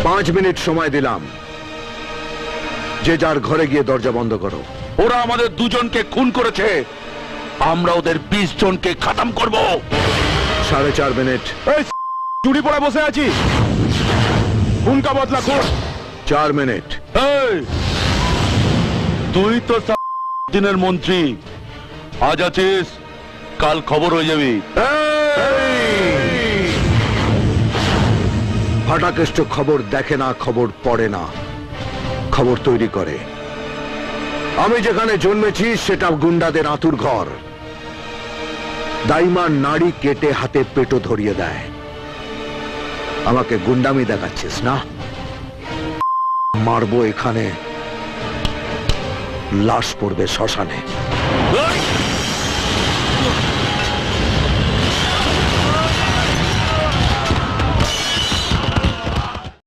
5 minute সময় দিলাম, যে যার ঘরে গিয়ে দরজা বন্ধ করো। ওরা আমাদের দুজনকে খুন করেছে, আমরা ওদের 20 জনকে খতম করব। 4.5 মিনিট। চুরি পড়ে বসে আছি, খুনকা বদলা খুন। 4 মিনিট। এই, তুই তো দিনের মন্ত্রী, আজ আছিস, কাল খবর হয়ে যাবি। ফাটাকেষ্ট খবর দেখে না, খবর পড়ে না, খবর তৈরি করে। আমি যেখানে জন্মেছি সেটা গুন্ডাদের আতুর ঘর। দাইমার নাড়ি কেটে হাতে পেটো ধরিয়ে দেয়। আমাকে গুন্ডামি দেখাচ্ছিস না? মারবো এখানে, লাশ পড়বে শ্মশানে।